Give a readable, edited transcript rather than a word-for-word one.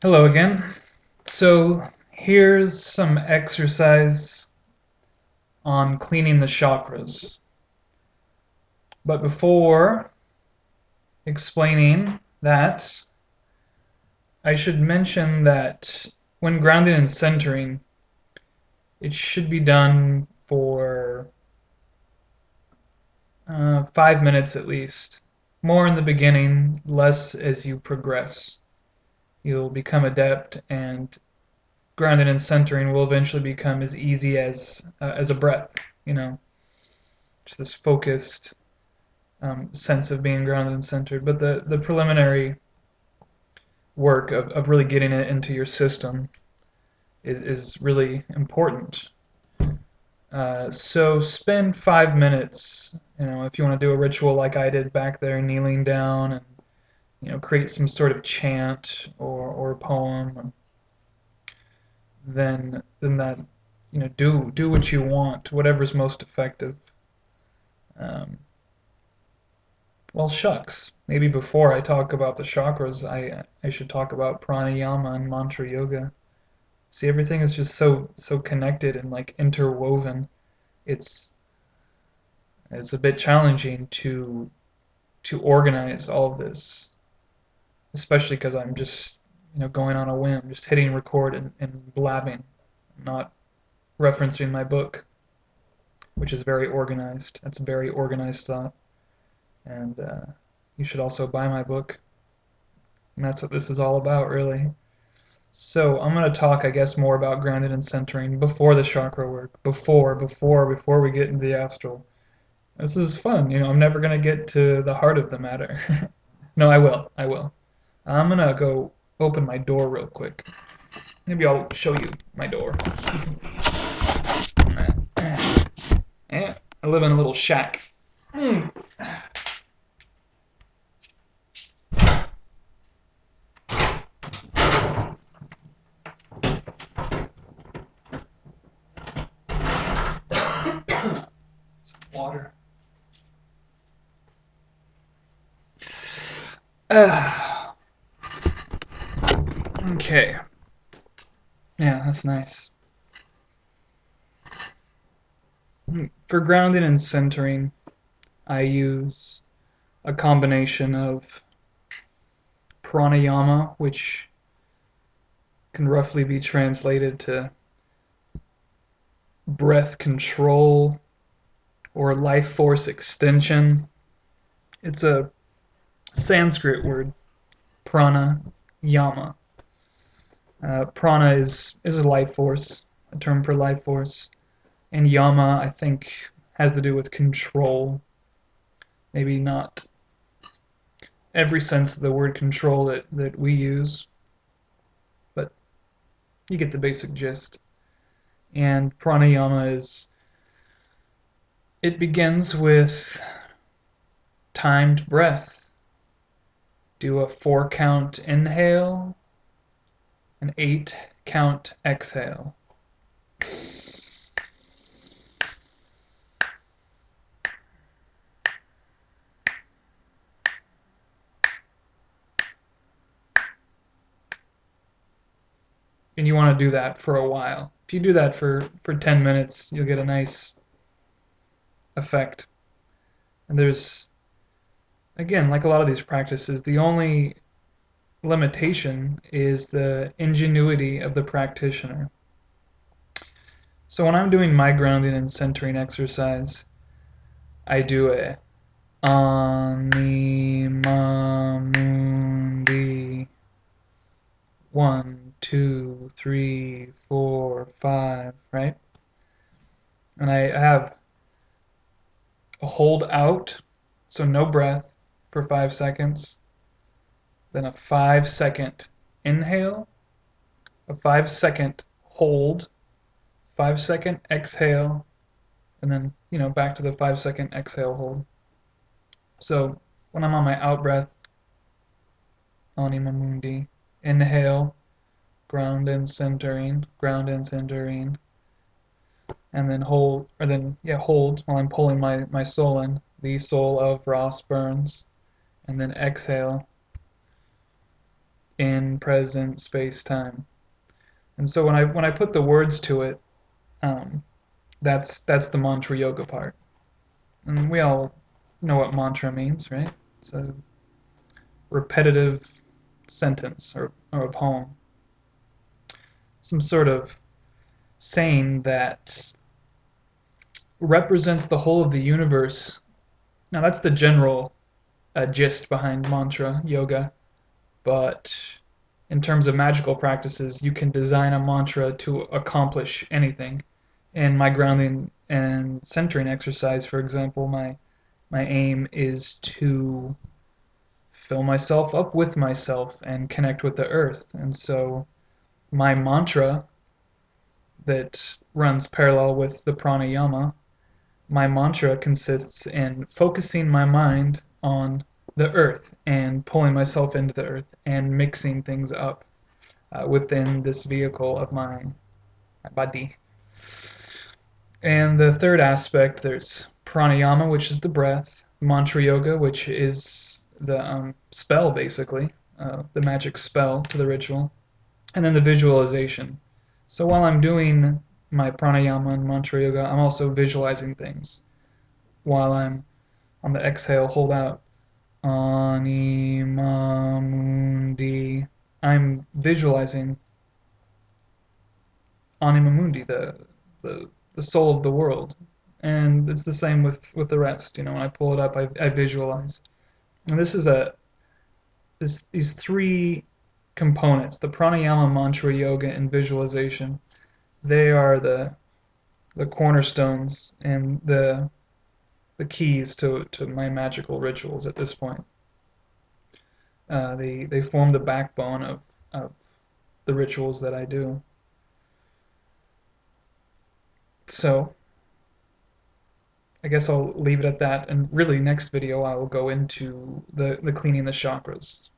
Hello again. So here's some exercise on cleaning the chakras. But before explaining that, I should mention that when grounding and centering, it should be done for 5 minutes at least. More in the beginning, less as you progress. You'll become adept, and grounding and centering will eventually become as easy as a breath. Just this focused sense of being grounded and centered. But the preliminary work of really getting it into your system is really important. So spend 5 minutes, if you want to do a ritual like I did back there, kneeling down and create some sort of chant or poem. Then that do what you want, whatever's most effective. Um, Well, shucks. Maybe before I talk about the chakras, I should talk about pranayama and mantra yoga. See, everything is just so connected and like interwoven. It's it's a bit challenging to organize all of this, especially because I'm just going on a whim, just hitting record and blabbing, not referencing my book, which is very organized. That's a very organized thought, and you should also buy my book. And that's what this is all about, really. So I'm going to talk, I guess, more about grounding and centering before the chakra work. Before we get into the astral. This is fun. I'm never going to get to the heart of the matter. No, I will. I will. I'm going to go open my door real quick. Maybe I'll show you my door. Yeah, I live in a little shack. Some water. Okay. Yeah, that's nice. For grounding and centering, I use a combination of pranayama, which can roughly be translated to breath control or life force extension. It's a Sanskrit word, prana yama. Prana is a life force, a term for life force, and yama I think has to do with control. Maybe not every sense of the word control that we use, but you get the basic gist. And pranayama it begins with timed breath. Do a 4 count inhale, an 8 count exhale. And you want to do that for a while. If you do that for 10 minutes, you'll get a nice effect. And there's, again, like a lot of these practices, the only limitation is the ingenuity of the practitioner. So when I'm doing my grounding and centering exercise, I do a Animamundi. 1, 2, 3, 4, 5, right? And I have a hold out, so no breath for 5 seconds, then a 5 second inhale, a 5 second hold, 5 second exhale, and then, back to the 5 second exhale hold. So when I'm on my out breath, Anima Mundi, inhale, ground and centering, and then hold, hold while I'm pulling my soul in, the soul of Ross Burns, and then exhale. in present space-time. And so when I put the words to it, um, that's the mantra yoga part. And we all know what mantra means, right? It's a repetitive sentence or a poem, some sort of saying that represents the whole of the universe. Now that's the general gist behind mantra yoga, but in terms of magical practices, you can design a mantra to accomplish anything. In my grounding and centering exercise, for example, my aim is to fill myself up with myself and connect with the earth. And so my mantra that runs parallel with the pranayama, my mantra consists in focusing my mind on the earth and pulling myself into the earth and mixing things up within this vehicle of my body. And the third aspect, there's pranayama, which is the breath, mantra yoga, which is the spell, basically, the magic spell to the ritual, and then the visualization. So while I'm doing my pranayama and mantra yoga, I'm also visualizing things. While I'm on the exhale, hold out Anima Mundi. I'm visualizing Anima Mundi, the soul of the world. And it's the same with the rest. You know, when I pull it up, I visualize. And this is these three components, the pranayama, mantra, yoga, and visualization. They are the cornerstones and the keys to my magical rituals at this point. They form the backbone of the rituals that I do. So I guess I'll leave it at that, and really next video I will go into the cleaning the chakras.